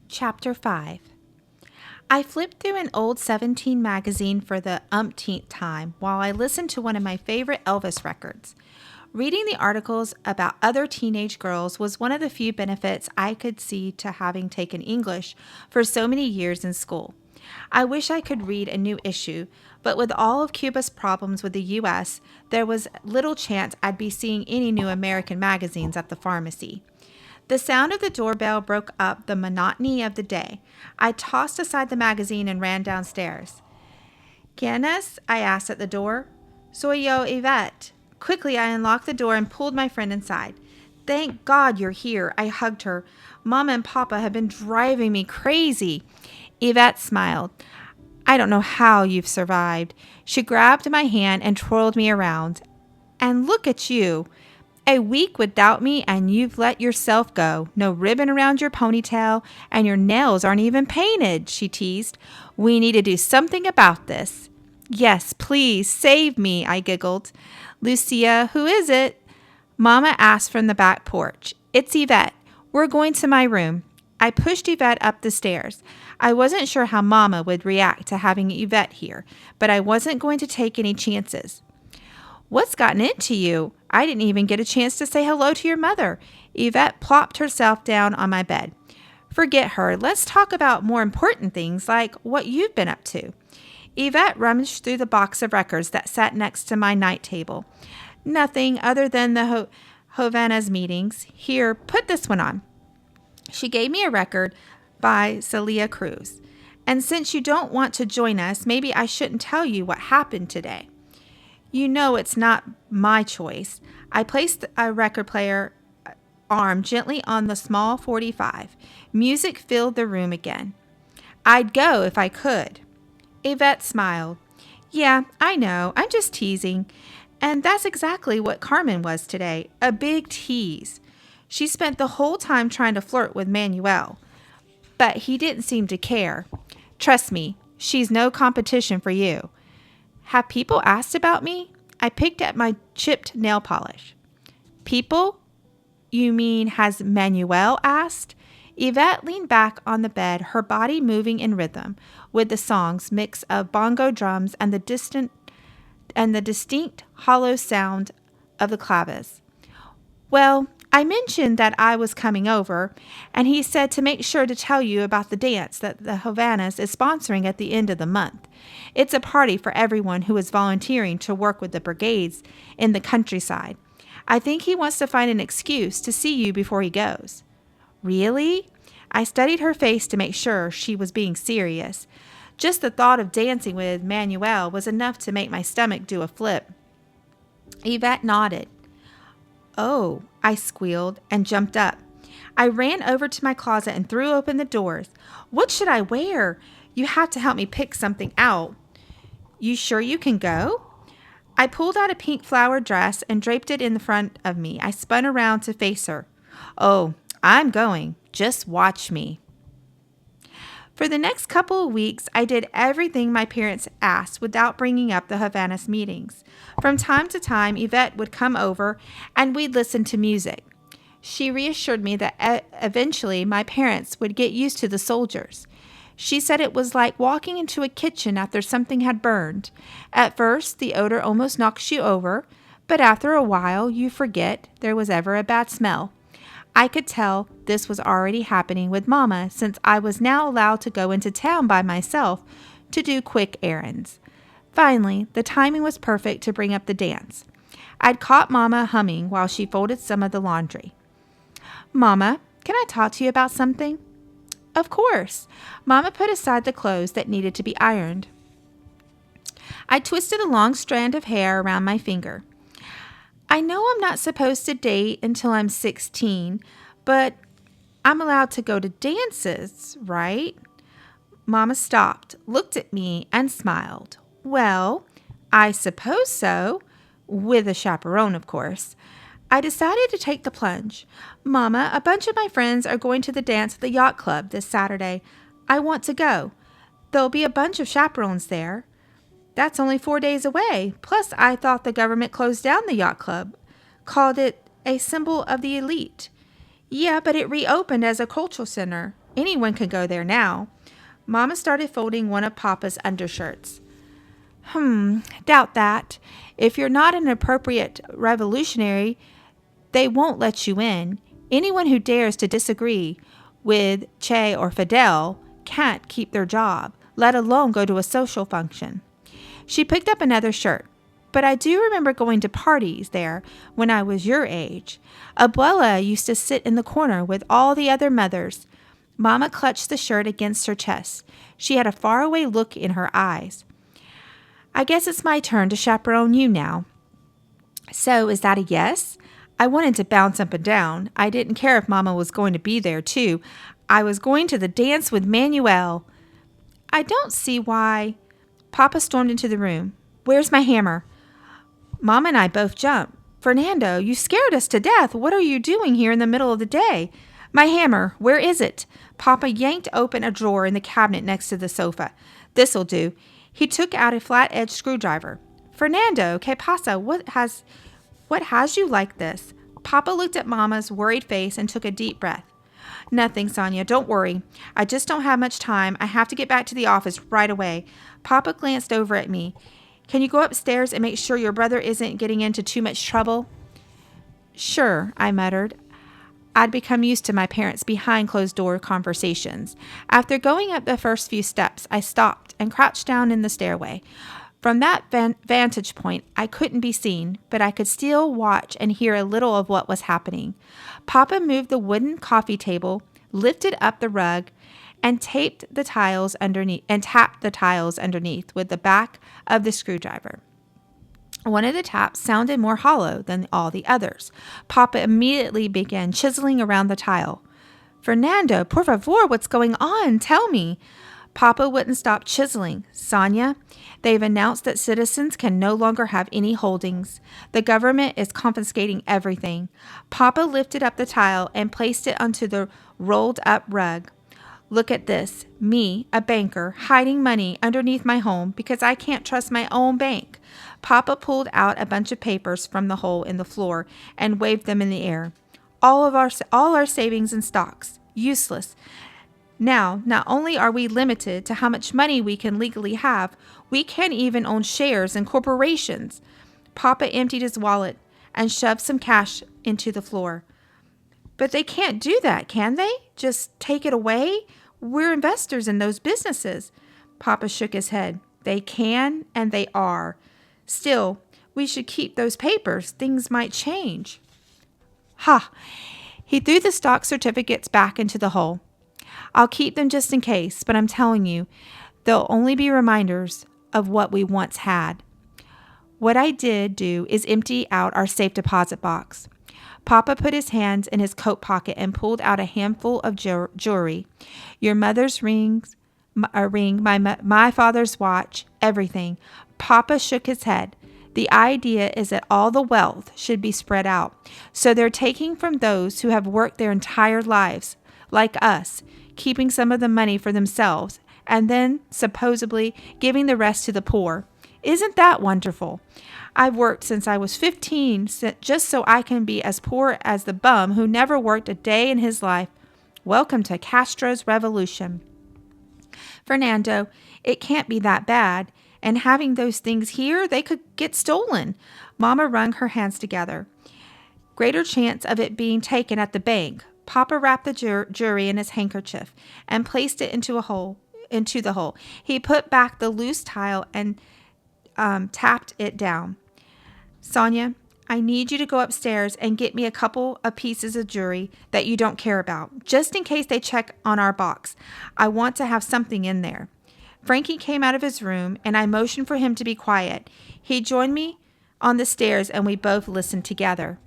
Chapter 5. I flipped through an old 17 magazine for the umpteenth time while I listened to one of my favorite Elvis records. Reading the articles about other teenage girls was one of the few benefits I could see to having taken English for so many years in school. I wish I could read a new issue, but with all of Cuba's problems with the U.S., there was little chance I'd be seeing any new American magazines at the pharmacy. The sound of the doorbell broke up the monotony of the day. I tossed aside the magazine and ran downstairs. ¿Quién es? I asked at the door. Soy yo, Evette. Quickly, I unlocked the door and pulled my friend inside. Thank God you're here, I hugged her. Mama and Papa have been driving me crazy. Evette smiled. I don't know how you've survived. She grabbed my hand and twirled me around. And look at you. A week without me and you've let yourself go. No ribbon around your ponytail and your nails aren't even painted, she teased. We need to do something about this. Yes, please, save me, I giggled. Lucia, who is it? Mama asked from the back porch. It's Evette. We're going to my room. I pushed Evette up the stairs. I wasn't sure how Mama would react to having Evette here, but I wasn't going to take any chances. What's gotten into you? I didn't even get a chance to say hello to your mother. Evette plopped herself down on my bed. Forget her. Let's talk about more important things like what you've been up to. Evette rummaged through the box of records that sat next to my night table. Nothing other than the Havana's meetings. Here, put this one on. She gave me a record by Celia Cruz. And since you don't want to join us, maybe I shouldn't tell you what happened today. You know it's not my choice. I placed a record player arm gently on the small 45. Music filled the room again. I'd go if I could. Evette smiled. Yeah, I know. I'm just teasing. And that's exactly what Carmen was today. A big tease. She spent the whole time trying to flirt with Manuel. But he didn't seem to care. Trust me, she's no competition for you. Have people asked about me? I picked at my chipped nail polish. People? You mean has Manuel asked? Evette leaned back on the bed, her body moving in rhythm with the song's mix of bongo drums and the distinct hollow sound of the claves. Well, I mentioned that I was coming over, and he said to make sure to tell you about the dance that the Havana's is sponsoring at the end of the month. It's a party for everyone who is volunteering to work with the brigades in the countryside. I think he wants to find an excuse to see you before he goes. Really? I studied her face to make sure she was being serious. Just the thought of dancing with Manuel was enough to make my stomach do a flip. Evette nodded. Oh, I squealed and jumped up. I ran over to my closet and threw open the doors. What should I wear? You have to help me pick something out. You sure you can go? I pulled out a pink flowered dress and draped it in the front of me. I spun around to face her. Oh, I'm going. Just watch me. For the next couple of weeks, I did everything my parents asked without bringing up the Havana's meetings. From time to time, Evette would come over and we'd listen to music. She reassured me that eventually my parents would get used to the soldiers. She said it was like walking into a kitchen after something had burned. At first, the odor almost knocks you over, but after a while, you forget there was ever a bad smell. I could tell this was already happening with Mama since I was now allowed to go into town by myself to do quick errands. Finally, the timing was perfect to bring up the dance. I'd caught Mama humming while she folded some of the laundry. Mama, can I talk to you about something? Of course. Mama put aside the clothes that needed to be ironed. I twisted a long strand of hair around my finger. I know I'm not supposed to date until I'm 16, but I'm allowed to go to dances, right? Mama stopped, looked at me, and smiled. Well, I suppose so, with a chaperone, of course. I decided to take the plunge. Mama, a bunch of my friends are going to the dance at the yacht club this Saturday. I want to go. There'll be a bunch of chaperones there. That's only 4 days away. Plus, I thought the government closed down the yacht club, called it a symbol of the elite. Yeah, but it reopened as a cultural center. Anyone can go there now. Mama started folding one of Papa's undershirts. Doubt that. If you're not an appropriate revolutionary, they won't let you in. Anyone who dares to disagree with Che or Fidel can't keep their job, let alone go to a social function. She picked up another shirt. But I do remember going to parties there when I was your age. Abuela used to sit in the corner with all the other mothers. Mama clutched the shirt against her chest. She had a faraway look in her eyes. I guess it's my turn to chaperone you now. So is that a yes? I wanted to bounce up and down. I didn't care if Mama was going to be there too. I was going to the dance with Manuel. I don't see why. Papa stormed into the room. Where's my hammer? Mama and I both jumped. Fernando, you scared us to death. What are you doing here in the middle of the day? My hammer, where is it? Papa yanked open a drawer in the cabinet next to the sofa. This'll do. He took out a flat-edged screwdriver. Fernando, ¿qué pasa? What has you like this? Papa looked at Mama's worried face and took a deep breath. Nothing, Sonia. Don't worry. I just don't have much time. I have to get back to the office right away. Papa glanced over at me. Can you go upstairs and make sure your brother isn't getting into too much trouble? Sure, I muttered. I'd become used to my parents' behind-closed-door conversations. After going up the first few steps, I stopped and crouched down in the stairway. From that vantage point, I couldn't be seen, but I could still watch and hear a little of what was happening. Papa moved the wooden coffee table, lifted up the rug, and tapped the tiles underneath with the back of the screwdriver. One of the taps sounded more hollow than all the others. Papa immediately began chiseling around the tile. Fernando, por favor, what's going on? Tell me. Papa wouldn't stop chiseling. Sonia, they've announced that citizens can no longer have any holdings. The government is confiscating everything. Papa lifted up the tile and placed it onto the rolled up rug. Look at this. Me, a banker, hiding money underneath my home because I can't trust my own bank. Papa pulled out a bunch of papers from the hole in the floor and waved them in the air. All our savings and stocks. Useless. Now, not only are we limited to how much money we can legally have, we can't even own shares in corporations. Papa emptied his wallet and shoved some cash into the floor. But they can't do that, can they? Just take it away? We're investors in those businesses. Papa shook his head. They can and they are. Still, we should keep those papers. Things might change. Ha! He threw the stock certificates back into the hole. I'll keep them just in case, but I'm telling you, they'll only be reminders of what we once had. What I did do is empty out our safe deposit box. Papa put his hands in his coat pocket and pulled out a handful of jewelry. Your mother's ring, my father's watch, everything. Papa shook his head. The idea is that all the wealth should be spread out. So they're taking from those who have worked their entire lives, like us, keeping some of the money for themselves, and then, supposedly, giving the rest to the poor. Isn't that wonderful? I've worked since I was 15 just so I can be as poor as the bum who never worked a day in his life. Welcome to Castro's revolution. Fernando, it can't be that bad. And having those things here, they could get stolen. Mama wrung her hands together. Greater chance of it being taken at the bank. Papa wrapped the jewelry in his handkerchief and placed it into the hole. He put back the loose tile and tapped it down. Sonia, I need you to go upstairs and get me a couple of pieces of jewelry that you don't care about, just in case they check on our box. I want to have something in there. Frankie came out of his room, and I motioned for him to be quiet. He joined me on the stairs, and we both listened together.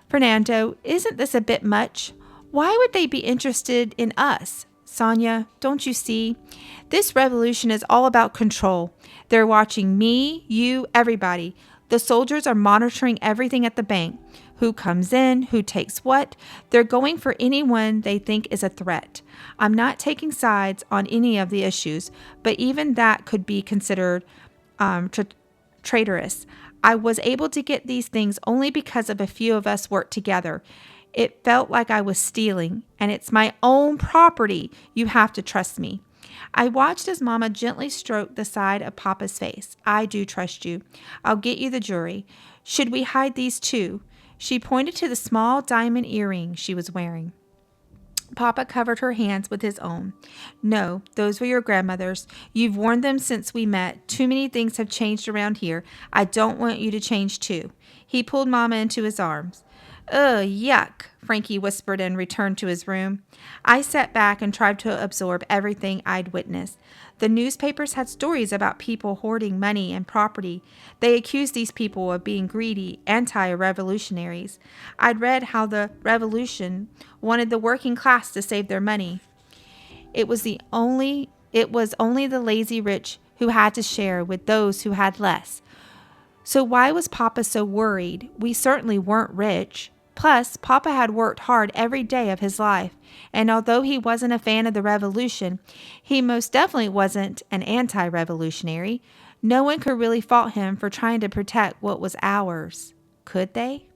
Fernando, isn't this a bit much? Why would they be interested in us? Sonia, don't you see? This revolution is all about control. They're watching me, you, everybody. The soldiers are monitoring everything at the bank. Who comes in, who takes what. They're going for anyone they think is a threat. I'm not taking sides on any of the issues, but even that could be considered traitorous. I was able to get these things only because of a few of us worked together. It felt like I was stealing, and it's my own property. You have to trust me. I watched as Mama gently stroked the side of Papa's face. I do trust you. I'll get you the jewelry. Should we hide these too? She pointed to the small diamond earring she was wearing. Papa covered her hands with his own. No, those were your grandmother's. You've worn them since we met. Too many things have changed around here. I don't want you to change too. He pulled Mama into his arms. Ugh, yuck, Frankie whispered and returned to his room. I sat back and tried to absorb everything I'd witnessed. The newspapers had stories about people hoarding money and property. They accused these people of being greedy, anti-revolutionaries. I'd read how the revolution wanted the working class to save their money. It was only the lazy rich who had to share with those who had less. So why was Papa so worried? We certainly weren't rich. Plus, Papa had worked hard every day of his life, and although he wasn't a fan of the revolution, he most definitely wasn't an anti-revolutionary. No one could really fault him for trying to protect what was ours. Could they?